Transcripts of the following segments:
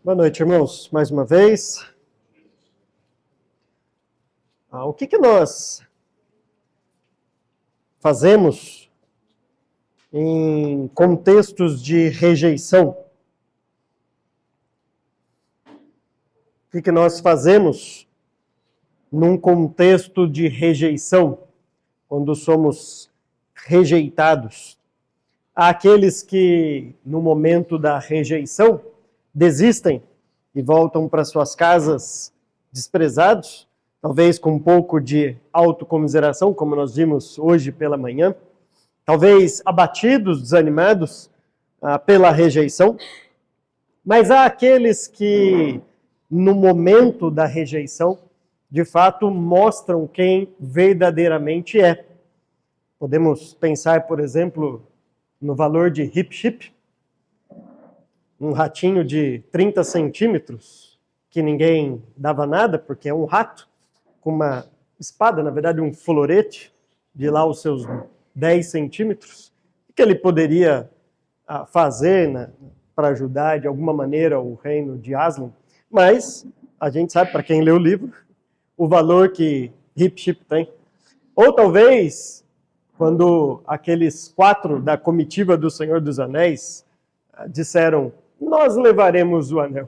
Boa noite, irmãos, mais uma vez. O que nós fazemos em contextos de rejeição? O que nós fazemos num contexto de rejeição, quando somos rejeitados? Há aqueles que, no momento da rejeição, desistem e voltam para suas casas desprezados, talvez com um pouco de autocomiseração, como nós vimos hoje pela manhã, talvez abatidos, desanimados pela rejeição. Mas há aqueles que, no momento da rejeição, de fato mostram quem verdadeiramente é. Podemos pensar, por exemplo, no valor de Hip Chip, um ratinho de 30 centímetros, que ninguém dava nada, porque é um rato, com uma espada, na verdade um florete, de lá os seus 10 centímetros, o que ele poderia fazer para ajudar de alguma maneira o reino de Aslan. Mas a gente sabe, para quem lê o livro, o valor que Hip Chip tem. Ou talvez, quando aqueles 4 da comitiva do Senhor dos Anéis disseram: nós levaremos o anel.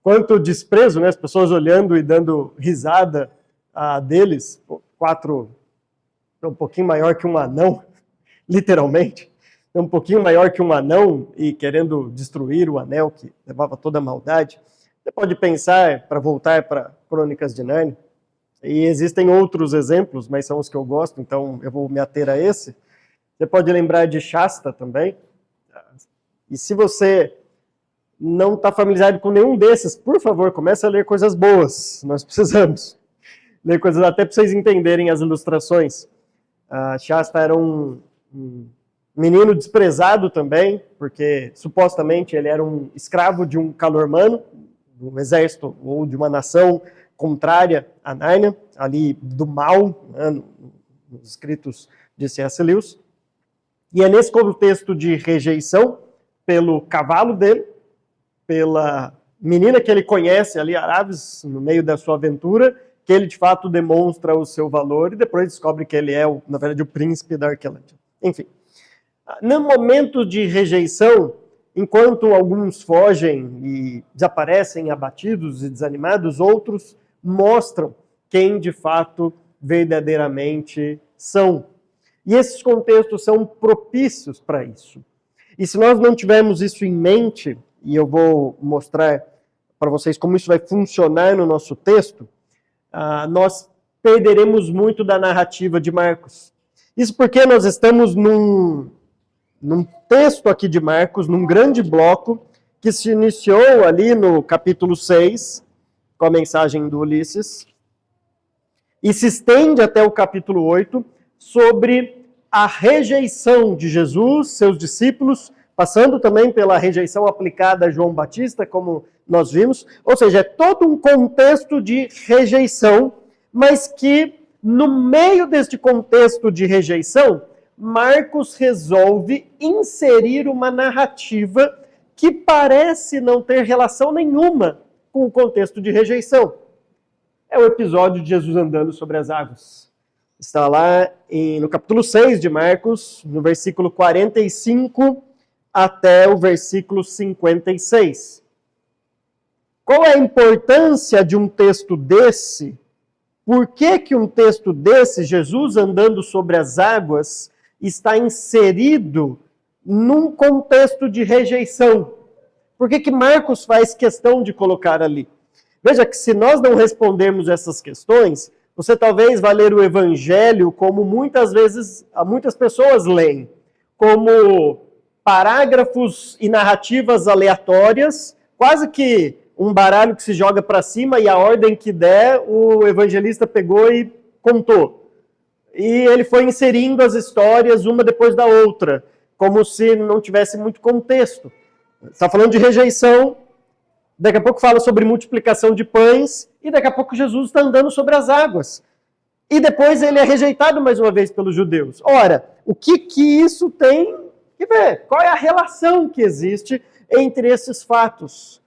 Quanto desprezo, né? As pessoas olhando e dando risada deles. 4 é um pouquinho maior que um anão, literalmente. É um pouquinho maior que um anão e querendo destruir o anel que levava toda a maldade. Você pode pensar, para voltar para Crônicas de Nárnia, e existem outros exemplos, mas são os que eu gosto, então eu vou me ater a esse. Você pode lembrar de Shasta também. E se você não está familiarizado com nenhum desses, por favor, comece a ler coisas boas. Nós precisamos ler coisas até para vocês entenderem as ilustrações. Shasta era um menino desprezado também, porque supostamente ele era um escravo de um calormano, de um exército ou de uma nação contrária a Nárnia, ali do mal, né, nos escritos de C.S. Lewis. E é nesse contexto de rejeição pelo cavalo dele, pela menina que ele conhece ali, Aravis, no meio da sua aventura, que ele de fato demonstra o seu valor e depois descobre que ele é, na verdade, o príncipe da Arquelândia. Enfim, no momento de rejeição, enquanto alguns fogem e desaparecem abatidos e desanimados, outros mostram quem de fato verdadeiramente são. E esses contextos são propícios para isso. E se nós não tivermos isso em mente, e eu vou mostrar para vocês como isso vai funcionar no nosso texto, nós perderemos muito da narrativa de Marcos. Isso porque nós estamos num texto aqui de Marcos, num grande bloco, que se iniciou ali no capítulo 6, com a mensagem do Ulisses, e se estende até o capítulo 8, sobre a rejeição de Jesus, seus discípulos, passando também pela rejeição aplicada a João Batista, como nós vimos. Ou seja, é todo um contexto de rejeição, mas que, no meio deste contexto de rejeição, Marcos resolve inserir uma narrativa que parece não ter relação nenhuma com o contexto de rejeição. É o episódio de Jesus andando sobre as águas. Está lá no capítulo 6 de Marcos, no versículo 45 até o versículo 56. Qual é a importância de um texto desse? Por que um texto desse, Jesus andando sobre as águas, está inserido num contexto de rejeição? Por que Marcos faz questão de colocar ali? Veja que se nós não respondermos essas questões, você talvez vá ler o Evangelho como muitas vezes muitas pessoas leem, como parágrafos e narrativas aleatórias, quase que um baralho que se joga para cima e a ordem que der, o evangelista pegou e contou. E ele foi inserindo as histórias uma depois da outra, como se não tivesse muito contexto. Está falando de rejeição, daqui a pouco fala sobre multiplicação de pães, e daqui a pouco Jesus está andando sobre as águas. E depois ele é rejeitado mais uma vez pelos judeus. Ora, o que isso tem que ver? Qual é a relação que existe entre esses fatos?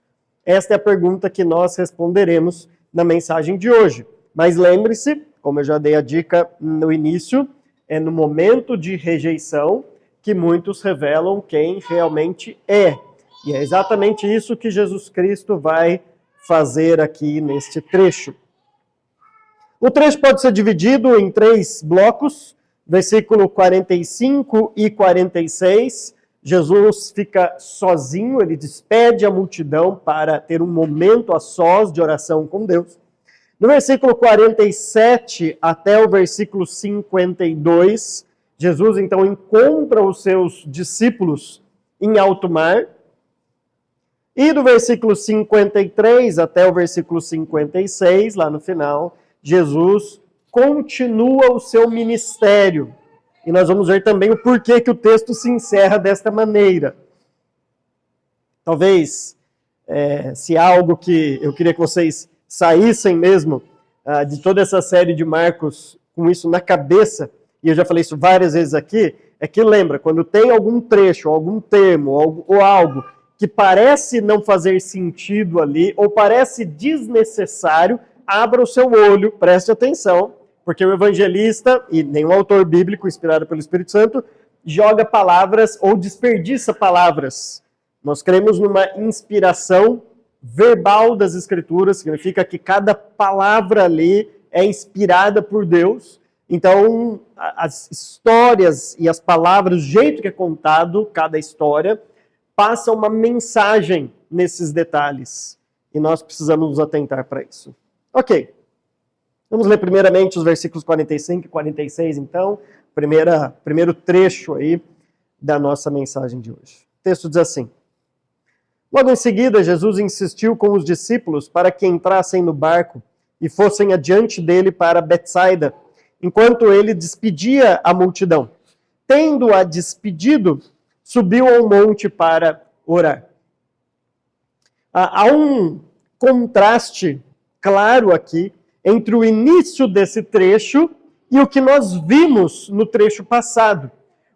Esta é a pergunta que nós responderemos na mensagem de hoje. Mas lembre-se, como eu já dei a dica no início, é no momento de rejeição que muitos revelam quem realmente é. E é exatamente isso que Jesus Cristo vai fazer aqui neste trecho. O trecho pode ser dividido em 3 blocos, versículo 45 e 46. Jesus fica sozinho, ele despede a multidão para ter um momento a sós de oração com Deus. No versículo 47 até o versículo 52, Jesus então encontra os seus discípulos em alto mar. E do versículo 53 até o versículo 56, lá no final, Jesus continua o seu ministério. E nós vamos ver também o porquê que o texto se encerra desta maneira. Talvez, se há algo que eu queria que vocês saíssem mesmo de toda essa série de Marcos com isso na cabeça, e eu já falei isso várias vezes aqui, é que lembra, quando tem algum trecho, algum termo, ou algo que parece não fazer sentido ali, ou parece desnecessário, abra o seu olho, preste atenção, porque o evangelista, e nenhum autor bíblico inspirado pelo Espírito Santo, joga palavras ou desperdiça palavras. Nós cremos numa inspiração verbal das Escrituras, significa que cada palavra ali é inspirada por Deus. Então, as histórias e as palavras, o jeito que é contado cada história, passa uma mensagem nesses detalhes. E nós precisamos nos atentar para isso. Ok. Vamos ler primeiramente os versículos 45 e 46, então. Primeiro trecho aí da nossa mensagem de hoje. O texto diz assim: Logo em seguida, Jesus insistiu com os discípulos para que entrassem no barco e fossem adiante dele para Betsaida, enquanto ele despedia a multidão. Tendo-a despedido, subiu ao monte para orar. Há um contraste claro aqui entre o início desse trecho e o que nós vimos no trecho passado.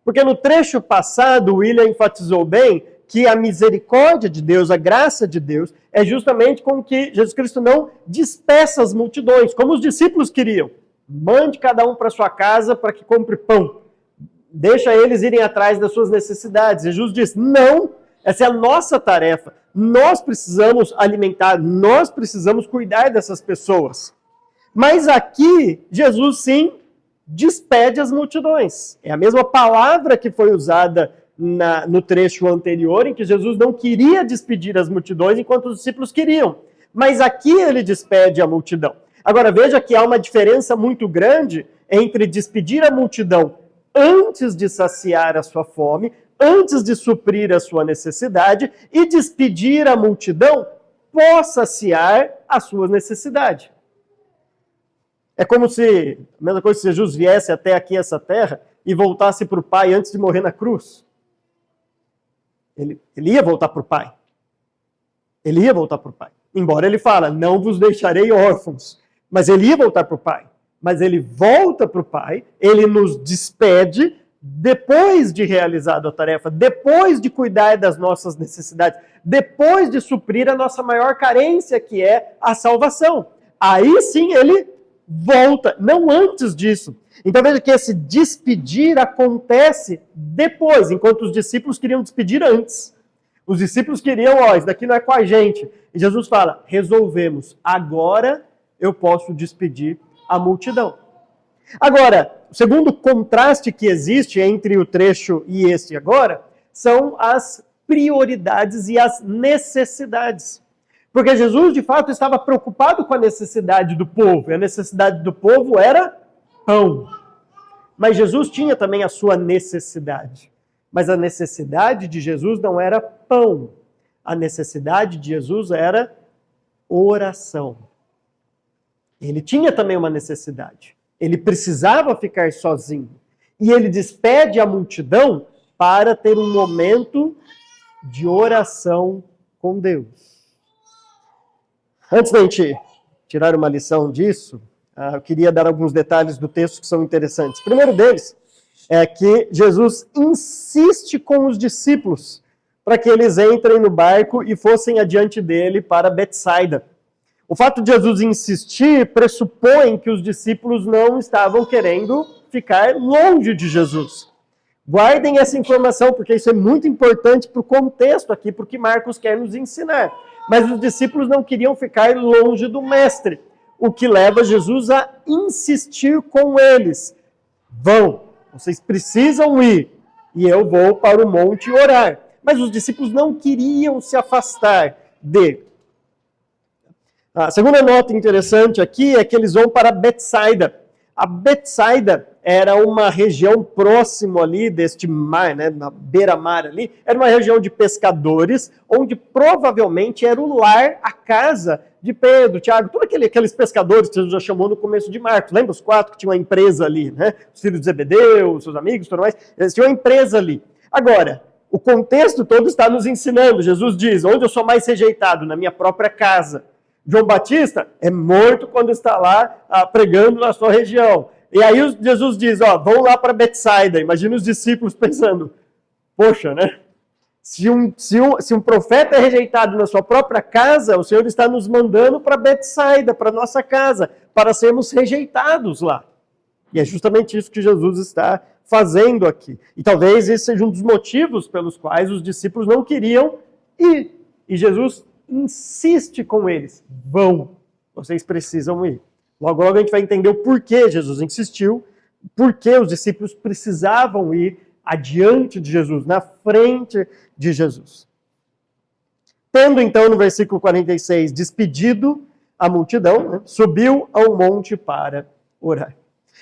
Porque no trecho passado, o William enfatizou bem que a misericórdia de Deus, a graça de Deus, é justamente com que Jesus Cristo não despeça as multidões, como os discípulos queriam. Mande cada um para sua casa para que compre pão. Deixa eles irem atrás das suas necessidades. Jesus diz, não, essa é a nossa tarefa. Nós precisamos alimentar, nós precisamos cuidar dessas pessoas. Mas aqui, Jesus sim despede as multidões. É a mesma palavra que foi usada no trecho anterior, em que Jesus não queria despedir as multidões enquanto os discípulos queriam. Mas aqui ele despede a multidão. Agora veja que há uma diferença muito grande entre despedir a multidão antes de saciar a sua fome, antes de suprir a sua necessidade, e despedir a multidão pós saciar a sua necessidade. É como se, a mesma coisa, se Jesus viesse até aqui essa terra e voltasse para o Pai antes de morrer na cruz. Ele ia voltar para o Pai. Ele ia voltar para o Pai. Embora ele fala, não vos deixarei órfãos. Mas ele ia voltar para o Pai. Mas ele volta para o Pai, ele nos despede depois de realizado a tarefa, depois de cuidar das nossas necessidades, depois de suprir a nossa maior carência, que é a salvação. Aí sim ele volta, não antes disso. Então veja que esse despedir acontece depois, enquanto os discípulos queriam despedir antes. Os discípulos queriam, isso daqui não é com a gente. E Jesus fala, resolvemos, agora eu posso despedir a multidão. Agora, o segundo contraste que existe entre o trecho e este agora, são as prioridades e as necessidades. Porque Jesus, de fato, estava preocupado com a necessidade do povo, e a necessidade do povo era pão. Mas Jesus tinha também a sua necessidade. Mas a necessidade de Jesus não era pão. A necessidade de Jesus era oração. Ele tinha também uma necessidade. Ele precisava ficar sozinho. E ele despede a multidão para ter um momento de oração com Deus. Antes da gente tirar uma lição disso, eu queria dar alguns detalhes do texto que são interessantes. O primeiro deles é que Jesus insiste com os discípulos para que eles entrem no barco e fossem adiante dele para Betsaida. O fato de Jesus insistir pressupõe que os discípulos não estavam querendo ficar longe de Jesus. Guardem essa informação, porque isso é muito importante para o contexto aqui, para o que Marcos quer nos ensinar. Mas os discípulos não queriam ficar longe do Mestre, o que leva Jesus a insistir com eles. Vão, vocês precisam ir, e eu vou para o monte orar. Mas os discípulos não queriam se afastar dele. A segunda nota interessante aqui é que eles vão para Betsaida. A Betsaida era uma região próximo ali deste mar, né, na beira-mar ali. Era uma região de pescadores, onde provavelmente era o lar, a casa de Pedro, Tiago, todos aqueles pescadores que Jesus já chamou no começo de Marcos. Lembra os 4 que tinham uma empresa ali, né? Os filhos de Zebedeu, os seus amigos, tudo mais. Eles tinham uma empresa ali. Agora, o contexto todo está nos ensinando. Jesus diz, onde eu sou mais rejeitado? Na minha própria casa. João Batista é morto quando está lá pregando na sua região. E aí Jesus diz, vão lá para Betsaida. Imagina os discípulos pensando, poxa, né? Se um profeta é rejeitado na sua própria casa, o Senhor está nos mandando para Betsaida, para nossa casa, para sermos rejeitados lá. E é justamente isso que Jesus está fazendo aqui. E talvez esse seja um dos motivos pelos quais os discípulos não queriam ir. E Jesus insiste com eles, vão, vocês precisam ir. Logo a gente vai entender o porquê Jesus insistiu, porquê os discípulos precisavam ir adiante de Jesus, na frente de Jesus. Tendo então no versículo 46 despedido a multidão, né, subiu ao monte para orar.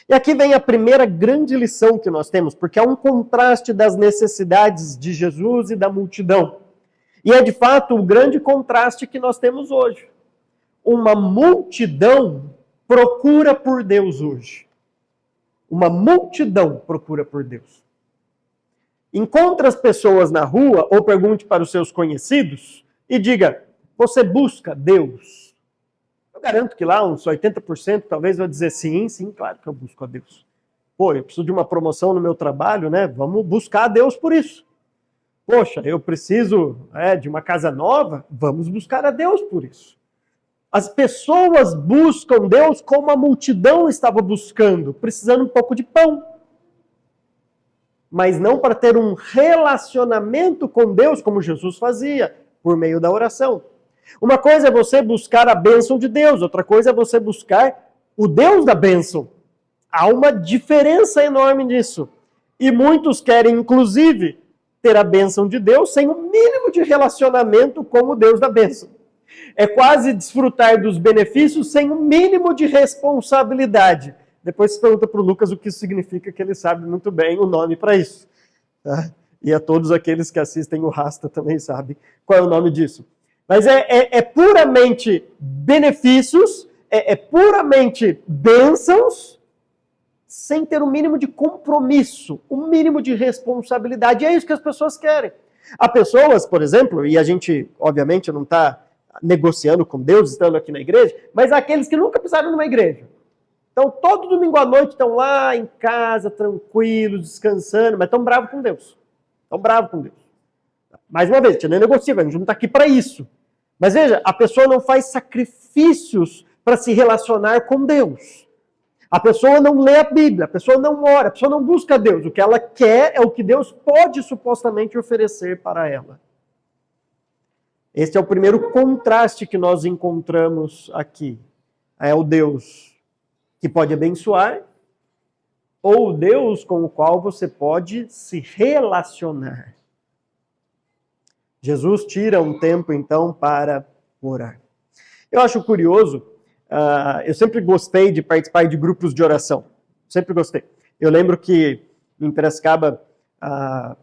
E aqui vem a primeira grande lição que nós temos, porque há um contraste das necessidades de Jesus e da multidão. E é de fato o grande contraste que nós temos hoje. Uma multidão procura por Deus hoje. Uma multidão procura por Deus. Encontre as pessoas na rua ou pergunte para os seus conhecidos e diga, você busca Deus? Eu garanto que lá uns 80% talvez vai dizer sim, claro que eu busco a Deus. Pô, eu preciso de uma promoção no meu trabalho, né? Vamos buscar a Deus por isso. Poxa, eu preciso de uma casa nova, vamos buscar a Deus por isso. As pessoas buscam Deus como a multidão estava buscando, precisando um pouco de pão. Mas não para ter um relacionamento com Deus como Jesus fazia, por meio da oração. Uma coisa é você buscar a bênção de Deus, outra coisa é você buscar o Deus da bênção. Há uma diferença enorme nisso. E muitos querem, inclusive, ter a bênção de Deus sem o mínimo de relacionamento com o Deus da bênção. É quase desfrutar dos benefícios sem o mínimo de responsabilidade. Depois você pergunta para o Lucas o que isso significa, que ele sabe muito bem o nome para isso. Tá? E a todos aqueles que assistem o Rasta também sabem qual é o nome disso. Mas é puramente benefícios, é puramente bênçãos, sem ter o mínimo de compromisso, o mínimo de responsabilidade. E é isso que as pessoas querem. Há pessoas, por exemplo, e a gente, obviamente, não está negociando com Deus, estando aqui na igreja, mas há aqueles que nunca pisaram numa igreja. Então, todo domingo à noite estão lá em casa, tranquilos, descansando, mas estão bravos com Deus. Estão bravos com Deus. Mais uma vez, a gente não negocia, a gente não está aqui para isso. Mas veja, a pessoa não faz sacrifícios para se relacionar com Deus. A pessoa não lê a Bíblia, a pessoa não ora, a pessoa não busca Deus. O que ela quer é o que Deus pode supostamente oferecer para ela. Este é o primeiro contraste que nós encontramos aqui. É o Deus que pode abençoar ou o Deus com o qual você pode se relacionar. Jesus tira um tempo, então, para orar. Eu acho curioso, eu sempre gostei de participar de grupos de oração. Sempre gostei. Eu lembro que em Piracicaba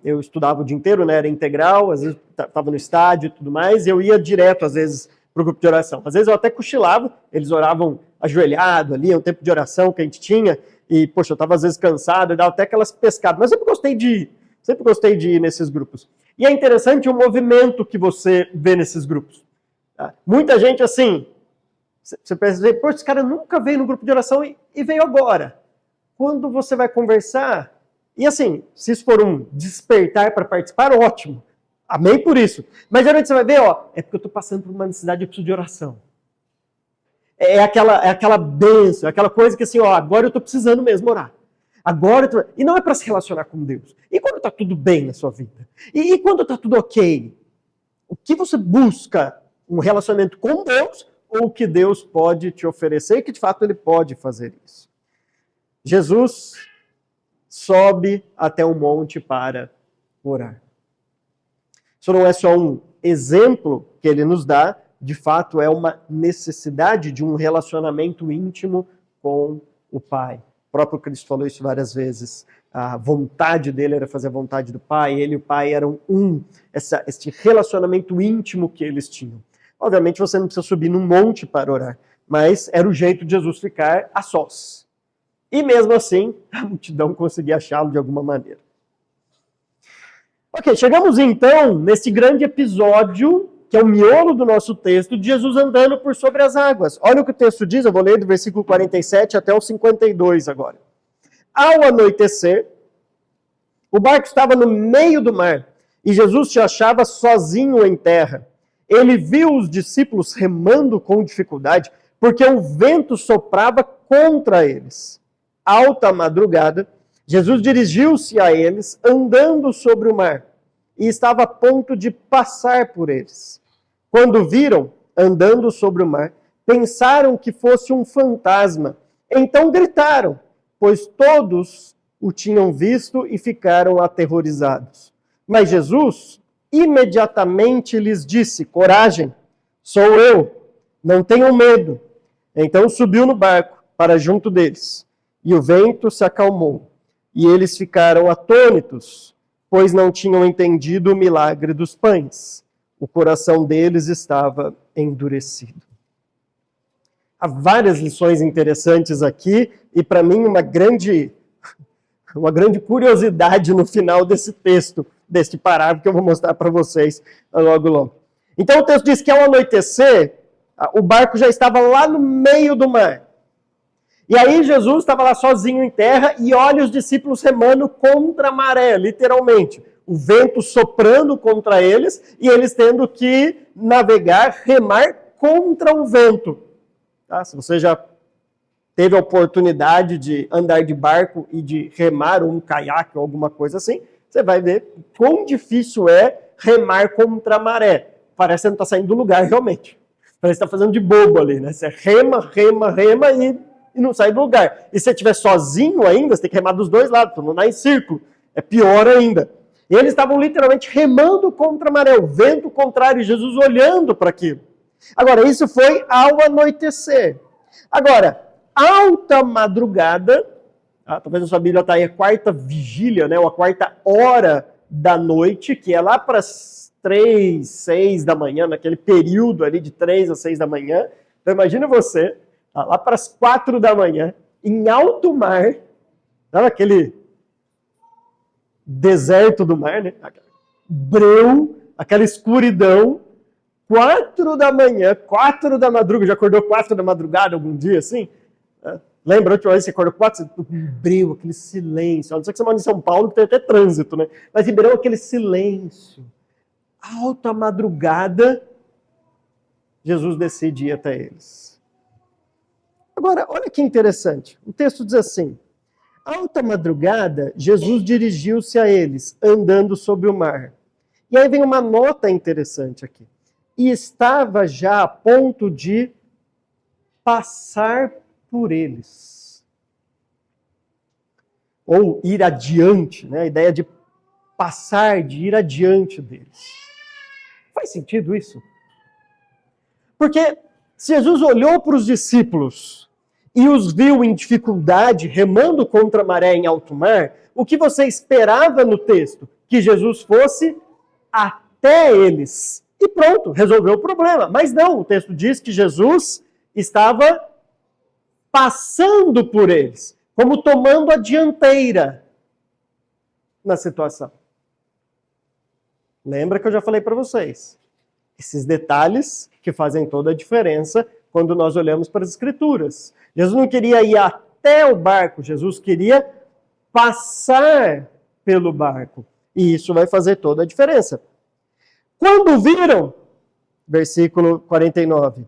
eu estudava o dia inteiro, né? Era integral, às vezes estava no estádio e tudo mais, e eu ia direto, às vezes, para o grupo de oração. Às vezes eu até cochilava, eles oravam ajoelhado ali, é um tempo de oração que a gente tinha, e, poxa, eu estava às vezes cansado, e dava até aquelas pescadas, mas eu sempre gostei de ir nesses grupos. E é interessante o movimento que você vê nesses grupos. Tá? Muita gente, assim, você pensa, poxa, esse cara nunca veio no grupo de oração e veio agora. Quando você vai conversar, e assim, se isso for um despertar para participar, ótimo. Amém por isso. Mas geralmente você vai ver, ó, é porque eu estou passando por uma necessidade, eu preciso de oração. É aquela bênção, é aquela coisa que assim, ó, agora eu estou precisando mesmo orar. E não é para se relacionar com Deus. E quando está tudo bem na sua vida? E quando está tudo ok? O que você busca? Um relacionamento com Deus ou o que Deus pode te oferecer e que de fato Ele pode fazer isso? Jesus sobe até um monte para orar. Isso não é só um exemplo que Ele nos dá, de fato é uma necessidade de um relacionamento íntimo com o Pai. O próprio Cristo falou isso várias vezes. A vontade dele era fazer a vontade do Pai, ele e o Pai eram um. Esse relacionamento íntimo que eles tinham. Obviamente você não precisa subir num monte para orar, mas era o jeito de Jesus ficar a sós. E mesmo assim, a multidão conseguia achá-lo de alguma maneira. Ok, chegamos então nesse grande episódio, que é o miolo do nosso texto, de Jesus andando por sobre as águas. Olha o que o texto diz, eu vou ler do versículo 47 até o 52 agora. Ao anoitecer, o barco estava no meio do mar, e Jesus se achava sozinho em terra. Ele viu os discípulos remando com dificuldade, porque o vento soprava contra eles. Alta madrugada, Jesus dirigiu-se a eles, andando sobre o mar, e estava a ponto de passar por eles. Quando viram, andando sobre o mar, pensaram que fosse um fantasma. Então gritaram, pois todos o tinham visto e ficaram aterrorizados. Mas Jesus imediatamente lhes disse, coragem, sou eu, não tenham medo. Então subiu no barco para junto deles, e o vento se acalmou, e eles ficaram atônitos, pois não tinham entendido o milagre dos pães. O coração deles estava endurecido. Há várias lições interessantes aqui, e para mim uma grande curiosidade no final desse texto, deste parágrafo que eu vou mostrar para vocês logo logo. Então o texto diz que ao anoitecer, o barco já estava lá no meio do mar. E aí Jesus estava lá sozinho em terra e olha os discípulos remando contra a maré, literalmente. O vento soprando contra eles e eles tendo que navegar, remar contra o vento. Tá? Se você já teve a oportunidade de andar de barco e de remar, ou um caiaque ou alguma coisa assim, você vai ver quão difícil é remar contra a maré. Parece que você não está saindo do lugar realmente. Parece que está fazendo de bobo ali, né? Você rema e não sai do lugar. E se você estiver sozinho ainda, você tem que remar dos dois lados, para não andar em círculo. É pior ainda. E eles estavam literalmente remando contra a maré, o vento contrário, e Jesus olhando para aquilo. Agora, isso foi ao anoitecer. Agora, alta madrugada, talvez a sua Bíblia está aí a quarta vigília, né, ou a quarta hora da noite, que é lá para as 3, 6 da manhã, naquele período ali de 3 a 6 da manhã. Então imagina você, lá para as 4 da manhã, em alto mar, sabe aquele deserto do mar, né? Breu, aquela escuridão, 4 da manhã, 4 da madrugada, já acordou 4 da madrugada algum dia assim? Lembra a última vez que você acordou 4? Breu, aquele silêncio. A não ser que você mora em São Paulo, que tem até trânsito, né? Mas em Breu, aquele silêncio. Alta madrugada, Jesus decide ir até eles. Agora, olha que interessante. O texto diz assim, alta madrugada, Jesus dirigiu-se a eles, andando sobre o mar. E aí vem uma nota interessante aqui. E estava já a ponto de passar por eles. Ou ir adiante, né? A ideia de passar, de ir adiante deles. Faz sentido isso? Porque se Jesus olhou para os discípulos e os viu em dificuldade, remando contra a maré em alto mar, o que você esperava no texto? Que Jesus fosse até eles. E pronto, resolveu o problema. Mas não, o texto diz que Jesus estava passando por eles, como tomando a dianteira na situação. Lembra que eu já falei para vocês? Esses detalhes que fazem toda a diferença quando nós olhamos para as Escrituras. Jesus não queria ir até o barco, Jesus queria passar pelo barco. E isso vai fazer toda a diferença. Quando viram, versículo 49,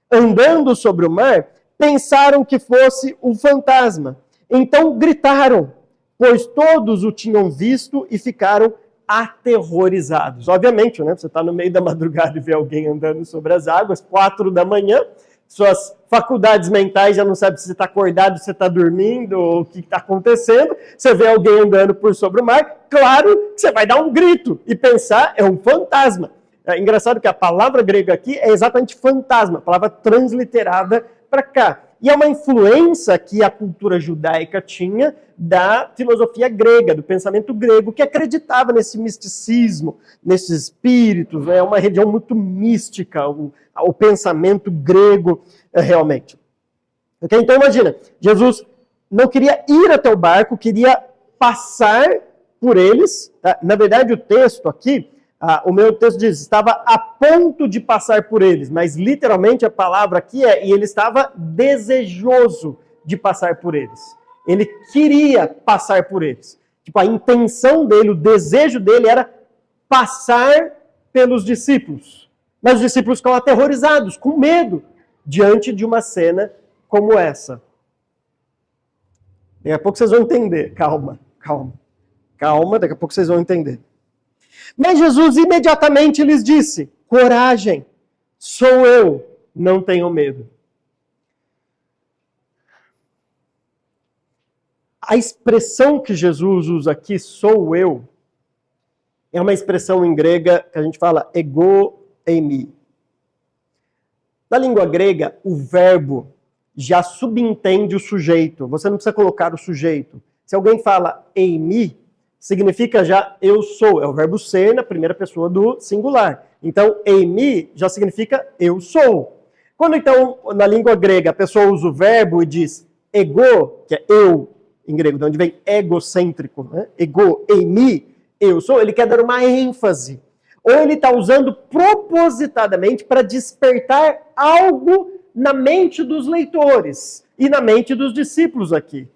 andando sobre o mar, pensaram que fosse um fantasma. Então gritaram, pois todos o tinham visto e ficaram aterrorizados. Obviamente, né? Você está no meio da madrugada e vê alguém andando sobre as águas, 4 da manhã, suas faculdades mentais já não sabem se você está acordado, se você está dormindo, ou o que está acontecendo. Você vê alguém andando por sobre o mar, claro que você vai dar um grito e pensar, é um fantasma. É engraçado que a palavra grega aqui é exatamente fantasma, a palavra transliterada para cá. E é uma influência que a cultura judaica tinha da filosofia grega, do pensamento grego, que acreditava nesse misticismo, nesses espíritos, né? É uma região muito mística, o pensamento grego, realmente. Okay? Então imagina, Jesus não queria ir até o barco, queria passar por eles. Tá? Na verdade, o texto aqui, o meu texto diz, estava a ponto de passar por eles, mas literalmente a palavra aqui é, e ele estava desejoso de passar por eles. Ele queria passar por eles. Tipo, a intenção dele, o desejo dele era passar pelos discípulos. Mas os discípulos ficam aterrorizados, com medo, diante de uma cena como essa. Daqui a pouco vocês vão entender. Calma, daqui a pouco vocês vão entender. Mas Jesus imediatamente lhes disse, coragem, sou eu, não tenham medo. A expressão que Jesus usa aqui, sou eu, é uma expressão em grega que a gente fala ego eimi. Na língua grega, o verbo já subentende o sujeito. Você não precisa colocar o sujeito. Se alguém fala eimi, significa já eu sou. É o verbo ser na primeira pessoa do singular. Então, eimi já significa eu sou. Quando, então, na língua grega, a pessoa usa o verbo e diz ego, que é eu, em grego, de onde vem egocêntrico, né? Ego, eimi, eu sou, ele quer dar uma ênfase. Ou ele está usando propositadamente para despertar algo na mente dos leitores e na mente dos discípulos aqui.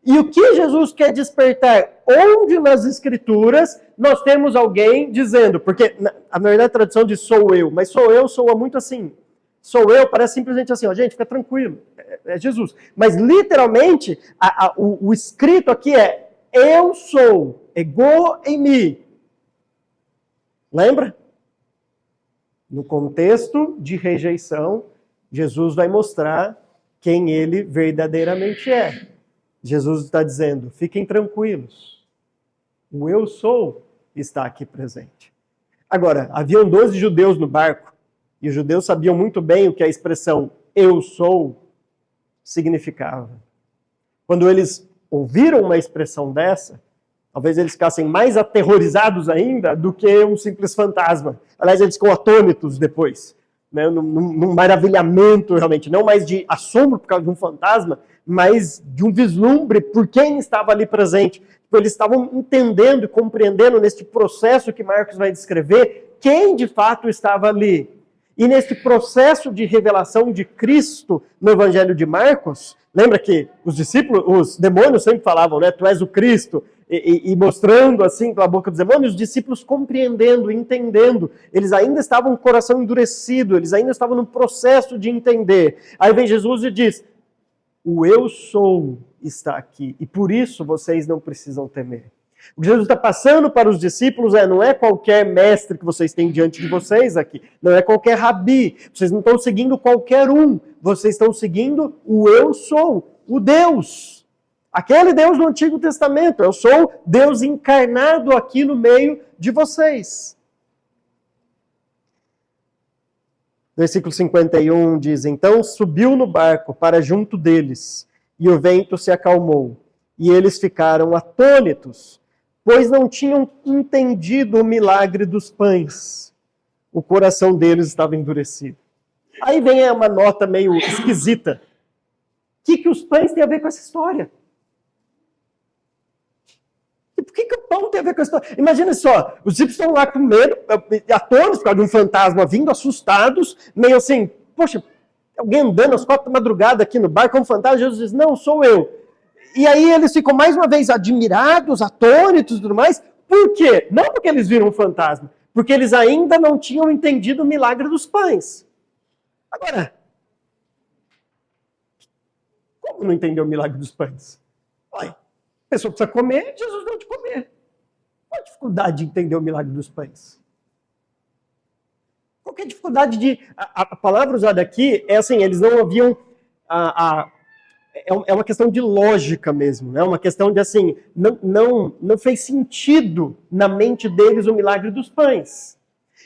E o que Jesus quer despertar? Onde nas Escrituras nós temos alguém dizendo, porque na verdade a tradução diz sou eu, mas sou eu soa muito assim. Sou eu parece simplesmente assim, ó, gente, fica tranquilo, é Jesus. Mas literalmente o escrito aqui é eu sou, ego eimi. Lembra? No contexto de rejeição, Jesus vai mostrar quem ele verdadeiramente é. Jesus está dizendo, fiquem tranquilos, o eu sou está aqui presente. Agora, haviam 12 judeus no barco, e os judeus sabiam muito bem o que a expressão eu sou significava. Quando eles ouviram uma expressão dessa, talvez eles ficassem mais aterrorizados ainda do que um simples fantasma. Aliás, eles ficam atônitos depois, né? Num maravilhamento realmente, não mais de assombro por causa de um fantasma, mas de um vislumbre por quem estava ali presente. Eles estavam entendendo e compreendendo neste processo que Marcos vai descrever quem de fato estava ali. E nesse processo de revelação de Cristo no Evangelho de Marcos, lembra que os discípulos, os demônios sempre falavam, né? Tu és o Cristo, e mostrando assim pela boca dos demônios, os discípulos compreendendo, entendendo. Eles ainda estavam com o coração endurecido, eles ainda estavam no processo de entender. Aí vem Jesus e diz, o eu sou está aqui, e por isso vocês não precisam temer. O que Jesus está passando para os discípulos não é qualquer mestre que vocês têm diante de vocês aqui, não é qualquer rabi, vocês não estão seguindo qualquer um, vocês estão seguindo o eu sou, o Deus. Aquele Deus do Antigo Testamento, eu sou Deus encarnado aqui no meio de vocês. Versículo 51 diz, então subiu no barco para junto deles, e o vento se acalmou, e eles ficaram atônitos, pois não tinham entendido o milagre dos pães. O coração deles estava endurecido. Aí vem uma nota meio esquisita. O que os pães têm a ver com essa história? E por que o pão tem a ver com essa história? Imagina só, os discípulos estão lá com medo, atônitos por causa de um fantasma vindo, assustados, meio assim, poxa, alguém andando às 4 da madrugada aqui no barco, um fantasma, Jesus diz, não, sou eu. E aí eles ficam mais uma vez admirados, atônitos e tudo mais. Por quê? Não porque eles viram um fantasma, porque eles ainda não tinham entendido o milagre dos pães. Agora, como não entendeu o milagre dos pães? Olha, a pessoa precisa comer, Jesus deu de comer. Qual a dificuldade de entender o milagre dos pães? Qual que é a dificuldade de... A palavra usada aqui é assim, eles não haviam... É uma questão de lógica mesmo, é uma questão de assim, não fez sentido na mente deles o milagre dos pães.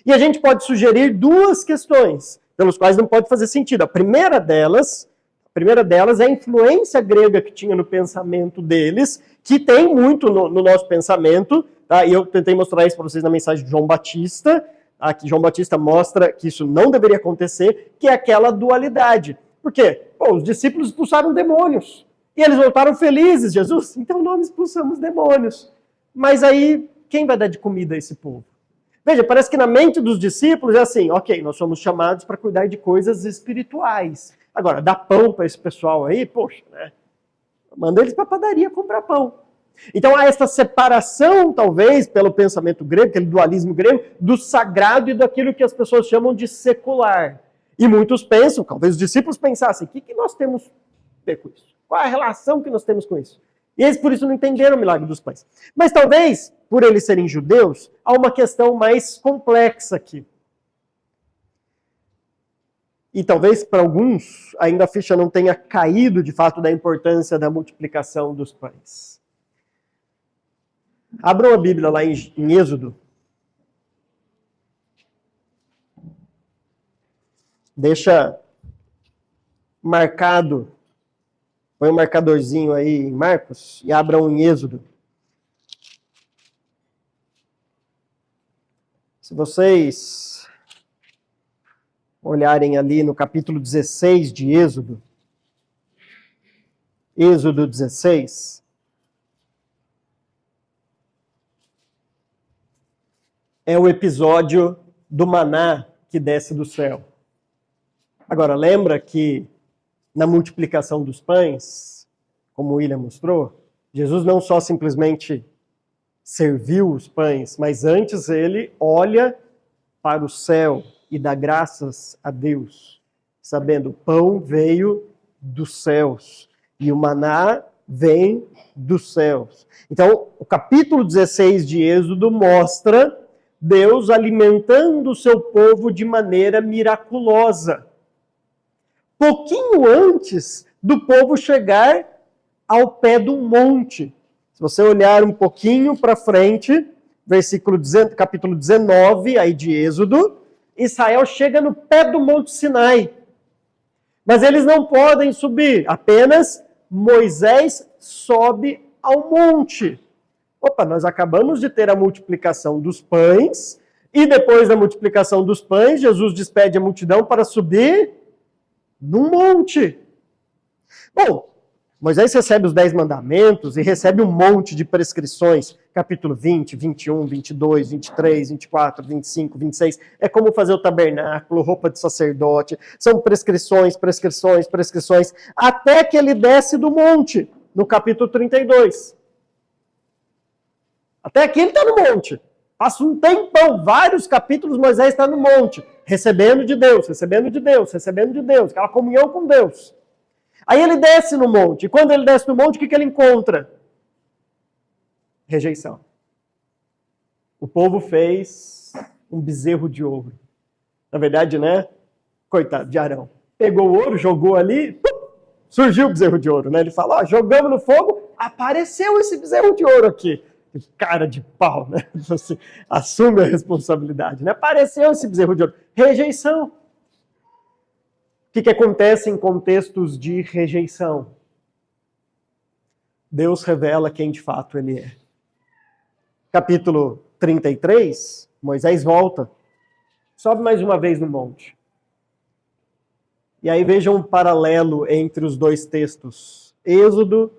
E a gente pode sugerir duas questões, pelas quais não pode fazer sentido. A primeira delas é a influência grega que tinha no pensamento deles, que tem muito no nosso pensamento, tá? E eu tentei mostrar isso para vocês na mensagem de João Batista, tá? Que João Batista mostra que isso não deveria acontecer, que é aquela dualidade. Por quê? Pô, os discípulos expulsaram demônios. E eles voltaram felizes, Jesus. Então nós expulsamos demônios. Mas aí, quem vai dar de comida a esse povo? Veja, parece que na mente dos discípulos é assim, ok, nós somos chamados para cuidar de coisas espirituais. Agora, dar pão para esse pessoal aí, poxa, né? Manda eles para a padaria comprar pão. Então há essa separação, talvez, pelo pensamento grego, aquele dualismo grego, do sagrado e daquilo que as pessoas chamam de secular. E muitos pensam, talvez os discípulos pensassem, o que nós temos a ver com isso? Qual é a relação que nós temos com isso? E eles, por isso, não entenderam o milagre dos pães. Mas talvez, por eles serem judeus, há uma questão mais complexa aqui. E talvez, para alguns, ainda a ficha não tenha caído, de fato, da importância da multiplicação dos pães. Abram a Bíblia lá em Êxodo. Deixa marcado, põe um marcadorzinho aí em Marcos e abram em Êxodo. Se vocês olharem ali no capítulo 16 de Êxodo, Êxodo 16, é o episódio do maná que desce do céu. Agora, lembra que na multiplicação dos pães, como o William mostrou, Jesus não só simplesmente serviu os pães, mas antes ele olha para o céu e dá graças a Deus, sabendo, o pão veio dos céus e o maná vem dos céus. Então, o capítulo 16 de Êxodo mostra Deus alimentando o seu povo de maneira miraculosa. Pouquinho antes do povo chegar ao pé do monte. Se você olhar um pouquinho para frente, capítulo 19 aí de Êxodo, Israel chega no pé do Monte Sinai. Mas eles não podem subir, apenas Moisés sobe ao monte. Opa, nós acabamos de ter a multiplicação dos pães, e depois da multiplicação dos pães, Jesus despede a multidão para subir num monte. Bom, Moisés recebe os 10 mandamentos e recebe um monte de prescrições, capítulo 20, 21, 22, 23, 24, 25, 26, é como fazer o tabernáculo, roupa de sacerdote, são prescrições, até que ele desce do monte, no capítulo 32. Até aqui ele está no monte. Passa um tempão, vários capítulos, Moisés está no monte, recebendo de Deus, aquela comunhão com Deus. Aí ele desce no monte, e quando ele desce no monte, o que ele encontra? Rejeição. O povo fez um bezerro de ouro. Na verdade, né? Coitado de Arão. Pegou o ouro, jogou ali, surgiu o bezerro de ouro, né? Ele fala, ó, jogamos no fogo, apareceu esse bezerro de ouro aqui. Cara de pau, né? Você assume a responsabilidade, né? Apareceu esse bezerro de ouro. Rejeição. O que acontece em contextos de rejeição? Deus revela quem de fato ele é. Capítulo 33, Moisés volta, sobe mais uma vez no monte. E aí vejam um paralelo entre os dois textos, Êxodo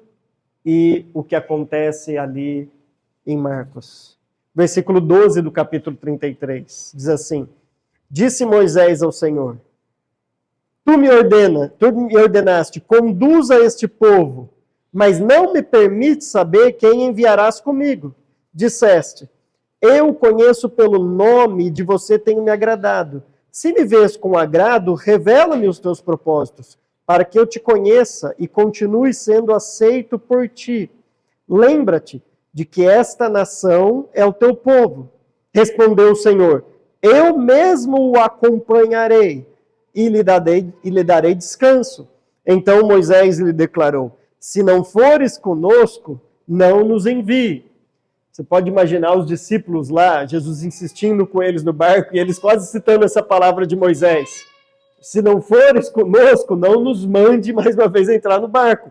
e o que acontece ali em Marcos. Versículo 12 do capítulo 33, diz assim, disse Moisés ao Senhor, tu me ordenaste, conduza este povo, mas não me permite saber quem enviarás comigo. Disseste, Eu conheço pelo nome, de você tenho me agradado. Se me vês com agrado, revela-me os teus propósitos, para que eu te conheça e continue sendo aceito por ti. Lembra-te de que esta nação é o teu povo. Respondeu o Senhor, eu mesmo o acompanharei e lhe darei descanso. Então Moisés lhe declarou, se não fores conosco, não nos envie. Você pode imaginar os discípulos lá, Jesus insistindo com eles no barco, e eles quase citando essa palavra de Moisés. Se não fores conosco, não nos mande mais uma vez entrar no barco.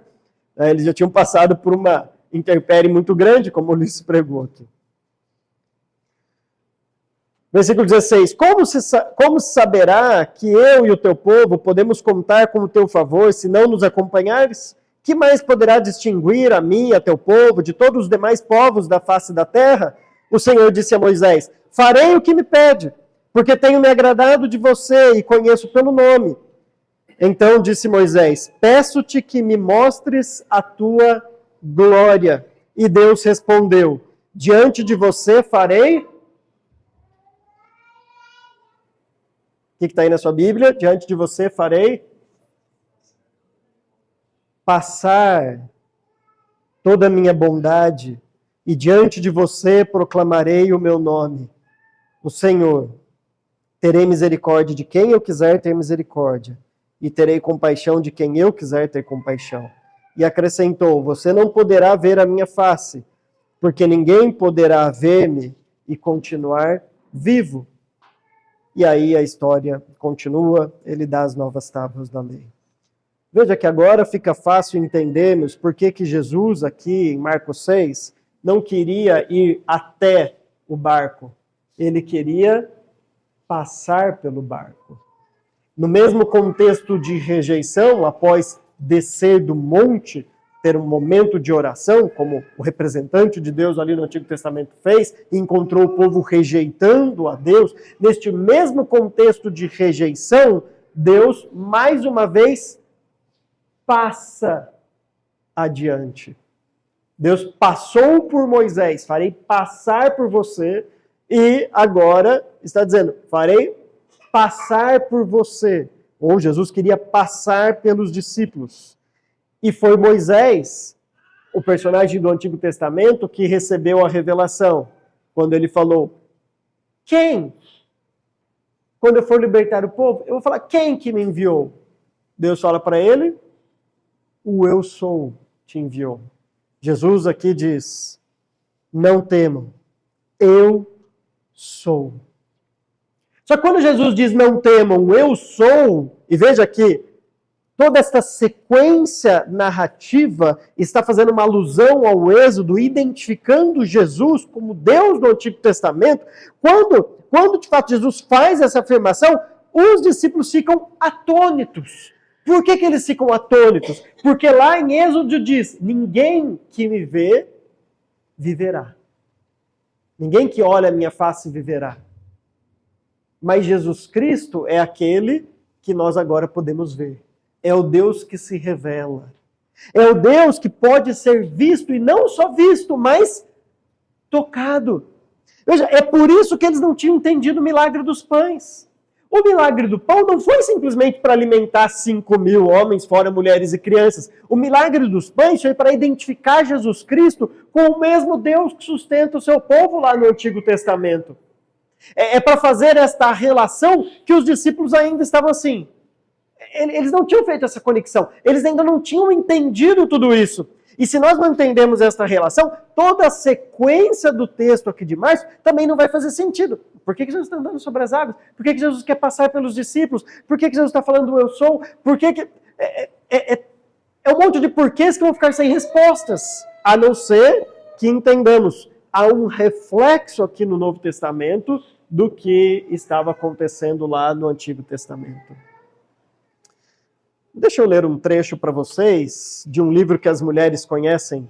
Eles já tinham passado por uma intempérie muito grande, como o Ulisses pregou aqui. Versículo 16. Como se saberá que eu e o teu povo podemos contar com o teu favor, se não nos acompanhares? Que mais poderá distinguir a mim e a teu povo de todos os demais povos da face da terra? O Senhor disse a Moisés, farei o que me pede, porque tenho me agradado de você e conheço pelo nome. Então disse Moisés, peço-te que me mostres a tua glória. E Deus respondeu, diante de você farei... O que está aí na sua Bíblia? Diante de você farei passar toda a minha bondade e diante de você proclamarei o meu nome, o Senhor. Terei misericórdia de quem eu quiser ter misericórdia e terei compaixão de quem eu quiser ter compaixão. E acrescentou, você não poderá ver a minha face, porque ninguém poderá ver-me e continuar vivo. E aí a história continua, ele dá as novas tábuas da lei. Veja que agora fica fácil entendermos por que Jesus, aqui em Marcos 6, não queria ir até o barco. Ele queria passar pelo barco. No mesmo contexto de rejeição, após descer do monte, ter um momento de oração, como o representante de Deus ali no Antigo Testamento fez, e encontrou o povo rejeitando a Deus, neste mesmo contexto de rejeição, Deus, mais uma vez, passa adiante. Deus passou por Moisés, farei passar por você, e agora está dizendo, farei passar por você. Ou Jesus queria passar pelos discípulos. E foi Moisés, o personagem do Antigo Testamento, que recebeu a revelação. Quando ele falou, quem? Quando eu for libertar o povo, eu vou falar, quem que me enviou? Deus fala para ele, o eu sou te enviou. Jesus aqui diz, não temam, eu sou. Só que quando Jesus diz não temam, eu sou, e veja aqui, toda esta sequência narrativa está fazendo uma alusão ao Êxodo, identificando Jesus como Deus do Antigo Testamento. Quando de fato Jesus faz essa afirmação, os discípulos ficam atônitos. Por que eles ficam atônitos? Porque lá em Êxodo diz, ninguém que me vê, viverá. Ninguém que olha a minha face viverá. Mas Jesus Cristo é aquele que nós agora podemos ver. É o Deus que se revela. É o Deus que pode ser visto, e não só visto, mas tocado. Veja, é por isso que eles não tinham entendido o milagre dos pães. O milagre do pão não foi simplesmente para alimentar 5.000 homens, fora mulheres e crianças. O milagre dos pães foi para identificar Jesus Cristo com o mesmo Deus que sustenta o seu povo lá no Antigo Testamento. É para fazer esta relação que os discípulos ainda estavam assim. Eles não tinham feito essa conexão. Eles ainda não tinham entendido tudo isso. E se nós não entendemos esta relação, toda a sequência do texto aqui de Marcos também não vai fazer sentido. Por que Jesus está andando sobre as águas? Por que Jesus quer passar pelos discípulos? Por que Jesus está falando eu sou? Por que... É um monte de porquês que vão ficar sem respostas. A não ser que entendamos. Há um reflexo aqui no Novo Testamento do que estava acontecendo lá no Antigo Testamento. Deixa eu ler um trecho para vocês de um livro que as mulheres conhecem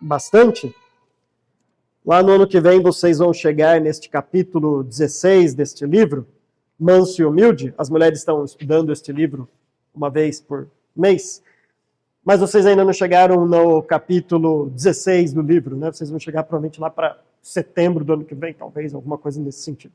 bastante. Lá no ano que vem vocês vão chegar neste capítulo 16 deste livro, Manso e Humilde. As mulheres estão estudando este livro uma vez por mês. Mas vocês ainda não chegaram no capítulo 16 do livro, né? Vocês vão chegar provavelmente lá para setembro do ano que vem, talvez, alguma coisa nesse sentido.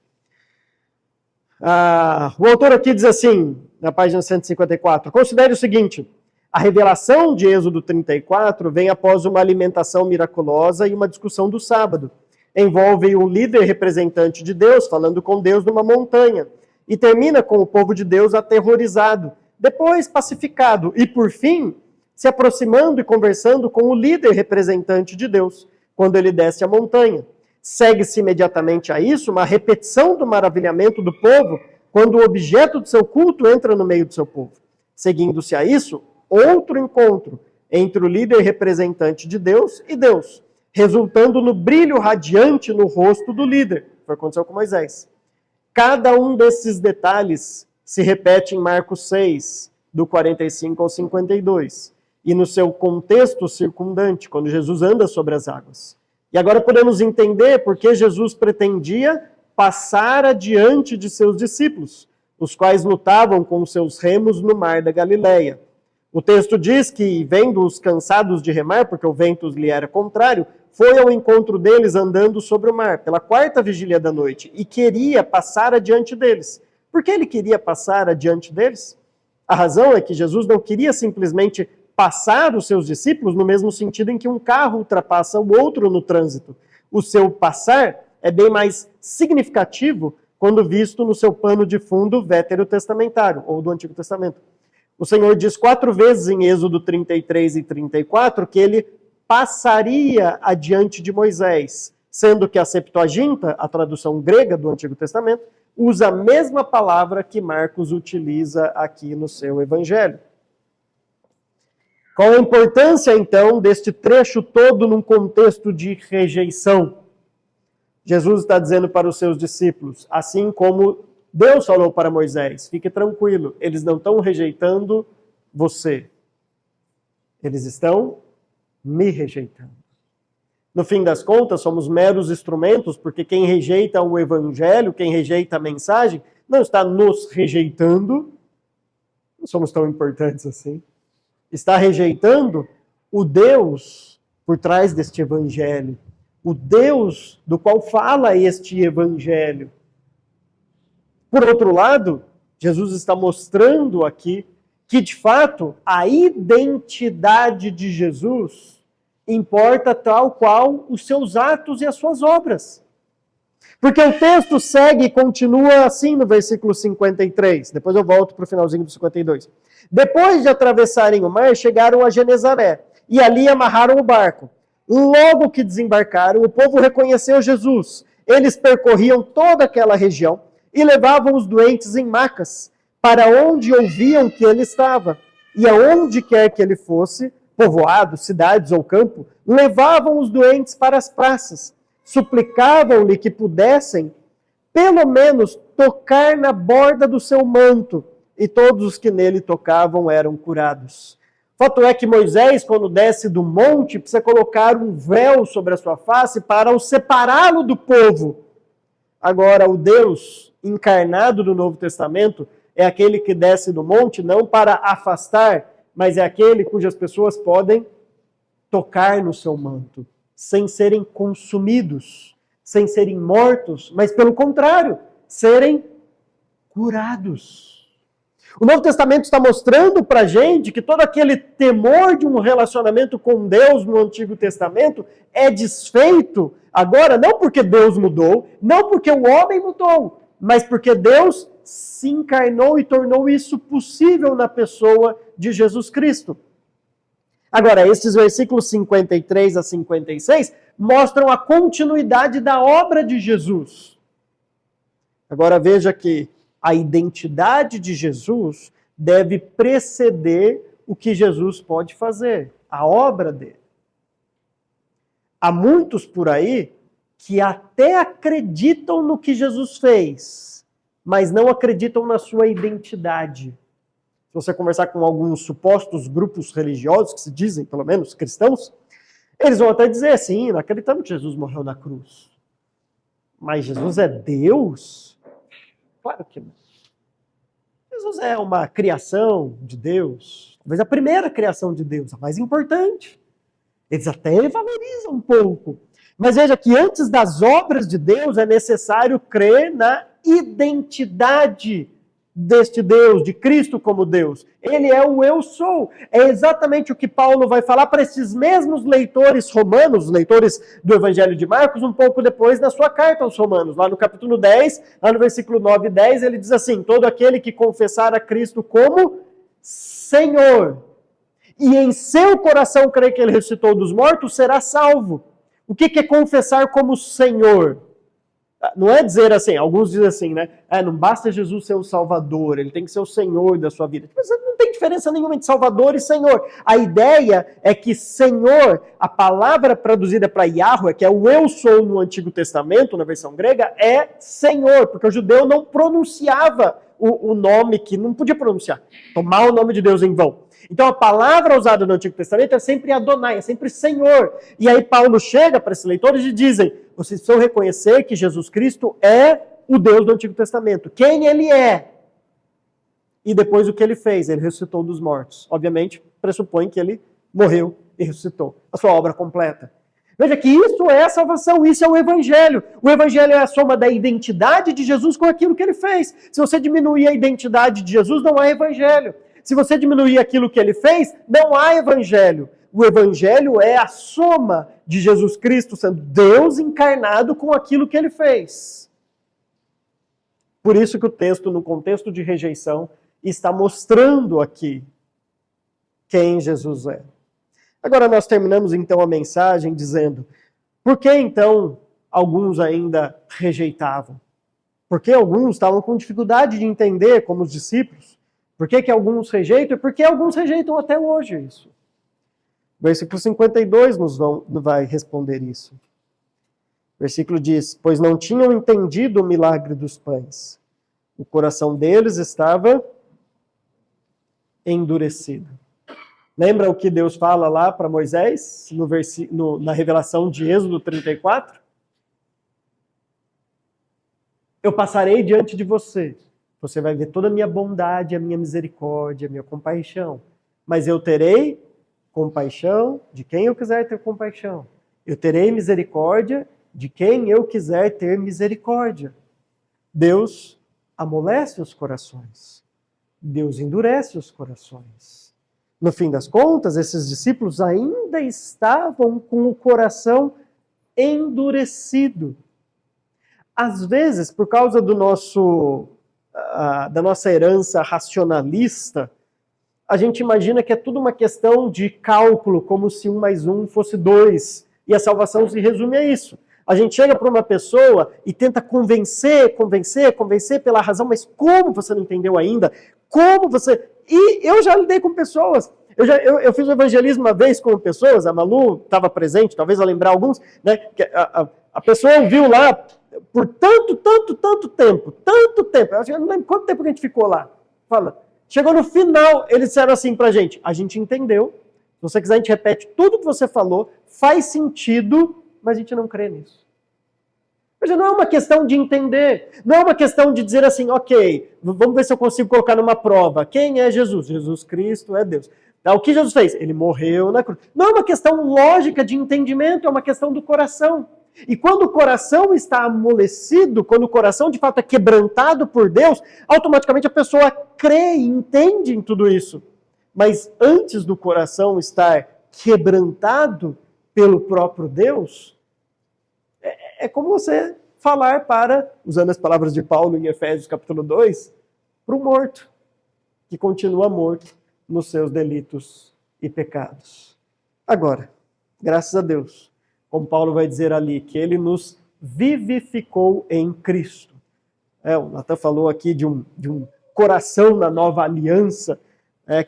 O autor aqui diz assim, na página 154, considere o seguinte, a revelação de Êxodo 34 vem após uma alimentação miraculosa e uma discussão do sábado. Envolve um líder representante de Deus, falando com Deus numa montanha, e termina com o povo de Deus aterrorizado, depois pacificado, e por fim, se aproximando e conversando com o líder representante de Deus, quando ele desce a montanha. Segue-se imediatamente a isso uma repetição do maravilhamento do povo, quando o objeto de seu culto entra no meio do seu povo. Seguindo-se a isso, outro encontro entre o líder representante de Deus e Deus, resultando no brilho radiante no rosto do líder. Foi o que aconteceu com Moisés. Cada um desses detalhes se repete em Marcos 6, do 45 ao 52, e no seu contexto circundante, quando Jesus anda sobre as águas. E agora podemos entender por que Jesus pretendia passar adiante de seus discípulos, os quais lutavam com seus remos no mar da Galileia. O texto diz que, vendo-os cansados de remar, porque o vento lhe era contrário, foi ao encontro deles andando sobre o mar, pela 4ª vigília da noite, e queria passar adiante deles. Por que ele queria passar adiante deles? A razão é que Jesus não queria simplesmente passar os seus discípulos no mesmo sentido em que um carro ultrapassa o outro no trânsito. O seu passar é bem mais significativo quando visto no seu pano de fundo veterotestamentário, ou do Antigo Testamento. O Senhor diz 4 vezes em Êxodo 33 e 34 que ele passaria adiante de Moisés, sendo que a Septuaginta, a tradução grega do Antigo Testamento, usa a mesma palavra que Marcos utiliza aqui no seu evangelho. Qual a importância, então, deste trecho todo num contexto de rejeição? Jesus está dizendo para os seus discípulos, assim como Deus falou para Moisés, fique tranquilo, eles não estão rejeitando você. Eles estão me rejeitando. No fim das contas, somos meros instrumentos, porque quem rejeita o evangelho, quem rejeita a mensagem, não está nos rejeitando, não somos tão importantes assim, está rejeitando o Deus por trás deste evangelho, o Deus do qual fala este evangelho. Por outro lado, Jesus está mostrando aqui que, de fato, a identidade de Jesus importa tal qual os seus atos e as suas obras. Porque o texto segue e continua assim no versículo 53. Depois eu volto para o finalzinho do 52. Depois de atravessarem o mar, chegaram a Genezaré e ali amarraram o barco. Logo que desembarcaram, o povo reconheceu Jesus. Eles percorriam toda aquela região e levavam os doentes em macas para onde ouviam que ele estava. E aonde quer que ele fosse, povoado, cidades ou campo, levavam os doentes para as praças. Suplicavam-lhe que pudessem, pelo menos, tocar na borda do seu manto, e todos os que nele tocavam eram curados. Fato é que Moisés, quando desce do monte, precisa colocar um véu sobre a sua face para o separá-lo do povo. Agora, o Deus encarnado do Novo Testamento é aquele que desce do monte não para afastar, mas é aquele cujas pessoas podem tocar no seu manto, sem serem consumidos, sem serem mortos, mas pelo contrário, serem curados. O Novo Testamento está mostrando para a gente que todo aquele temor de um relacionamento com Deus no Antigo Testamento é desfeito agora, não porque Deus mudou, não porque o homem mudou, mas porque Deus se encarnou e tornou isso possível na pessoa de Jesus Cristo. Agora, esses versículos 53 a 56 mostram a continuidade da obra de Jesus. Agora veja que a identidade de Jesus deve preceder o que Jesus pode fazer, a obra dele. Há muitos por aí que até acreditam no que Jesus fez, mas não acreditam na sua identidade. Se você conversar com alguns supostos grupos religiosos, que se dizem, pelo menos, cristãos, eles vão até dizer assim, não acreditamos que Jesus morreu na cruz. Mas Jesus é Deus? Claro que não. Jesus é uma criação de Deus, talvez a primeira criação de Deus, a mais importante. Eles até valorizam um pouco. Mas veja que antes das obras de Deus é necessário crer na identidade deste Deus, de Cristo como Deus. Ele é o eu sou. É exatamente o que Paulo vai falar para esses mesmos leitores romanos, leitores do Evangelho de Marcos, um pouco depois na sua carta aos Romanos. Lá no capítulo 10, lá no versículo 9 e 10, ele diz assim: todo aquele que confessar a Cristo como Senhor e em seu coração crer que ele ressuscitou dos mortos, será salvo. O que é confessar como Senhor? Não é dizer assim, alguns dizem assim, né? Não basta Jesus ser o Salvador, ele tem que ser o Senhor da sua vida. Mas não tem diferença nenhuma entre Salvador e Senhor. A ideia é que Senhor, a palavra traduzida para Yahweh, que é o eu sou no Antigo Testamento, na versão grega, é Senhor, porque o judeu não pronunciava o nome que não podia pronunciar, tomar o nome de Deus em vão. Então a palavra usada no Antigo Testamento é sempre Adonai, é sempre Senhor. E aí Paulo chega para esses leitores e dizem: vocês precisam reconhecer que Jesus Cristo é o Deus do Antigo Testamento. Quem ele é? E depois o que ele fez? Ele ressuscitou dos mortos. Obviamente, pressupõe que ele morreu e ressuscitou. A sua obra completa. Veja que isso é a salvação, isso é o Evangelho. O Evangelho é a soma da identidade de Jesus com aquilo que ele fez. Se você diminuir a identidade de Jesus, não há Evangelho. Se você diminuir aquilo que ele fez, não há Evangelho. O Evangelho é a soma de Jesus Cristo sendo Deus encarnado com aquilo que ele fez. Por isso que o texto, no contexto de rejeição, está mostrando aqui quem Jesus é. Agora nós terminamos então a mensagem dizendo: por que então alguns ainda rejeitavam? Por que alguns estavam com dificuldade de entender, como os discípulos? Por que alguns rejeitam e por que alguns rejeitam até hoje isso? Versículo 52 vai responder isso. O versículo diz: pois não tinham entendido o milagre dos pães. O coração deles estava endurecido. Lembra o que Deus fala lá para Moisés, na revelação de Êxodo 34? Eu passarei diante de você. Você vai ver toda a minha bondade, a minha misericórdia, a minha compaixão. Mas eu terei compaixão de quem eu quiser ter compaixão. Eu terei misericórdia de quem eu quiser ter misericórdia. Deus amolece os corações. Deus endurece os corações. No fim das contas, esses discípulos ainda estavam com o coração endurecido. Às vezes, por causa da nossa herança racionalista, a gente imagina que é tudo uma questão de cálculo, como se 1 mais 1 fosse 2. E a salvação se resume a isso. A gente chega para uma pessoa e tenta convencer pela razão, mas como você não entendeu ainda? Como você... E eu já lidei com pessoas. Eu fiz um evangelismo uma vez com pessoas, a Malu estava presente, talvez a lembrar alguns, né? A pessoa ouviu lá por tanto tempo. Eu não lembro quanto tempo que a gente ficou lá. Chegou no final, eles disseram assim pra gente: a gente entendeu, se você quiser a gente repete tudo que você falou, faz sentido, mas a gente não crê nisso. Veja, não é uma questão de entender, não é uma questão de dizer assim, ok, vamos ver se eu consigo colocar numa prova. Quem é Jesus? Jesus Cristo é Deus. O que Jesus fez? Ele morreu na cruz. Não é uma questão lógica de entendimento, é uma questão do coração. E quando o coração está amolecido, quando o coração de fato é quebrantado por Deus, automaticamente a pessoa crê e entende em tudo isso. Mas antes do coração estar quebrantado pelo próprio Deus, é como você falar para, usando as palavras de Paulo em Efésios capítulo 2, para o morto, que continua morto nos seus delitos e pecados. Agora, graças a Deus, como Paulo vai dizer ali, que ele nos vivificou em Cristo. O Natan falou aqui de um coração na nova aliança,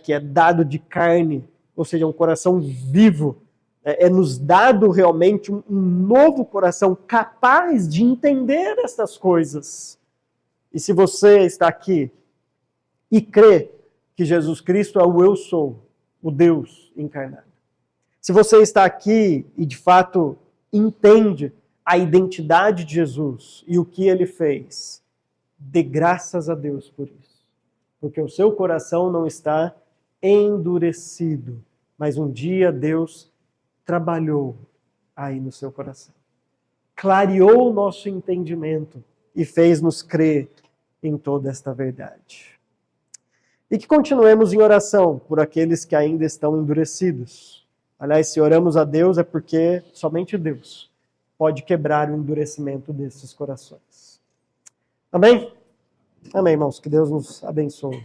que é dado de carne, ou seja, um coração vivo. É nos dado realmente um novo coração capaz de entender essas coisas. E se você está aqui e crê que Jesus Cristo é o eu sou, o Deus encarnado. Se você está aqui e de fato entende a identidade de Jesus e o que ele fez, dê graças a Deus por isso. Porque o seu coração não está endurecido, mas um dia Deus trabalhou aí no seu coração. clareou o nosso entendimento e fez-nos crer em toda esta verdade. E que continuemos em oração por aqueles que ainda estão endurecidos. Aliás, se oramos a Deus é porque somente Deus pode quebrar o endurecimento desses corações. Amém? Amém, irmãos. Que Deus nos abençoe.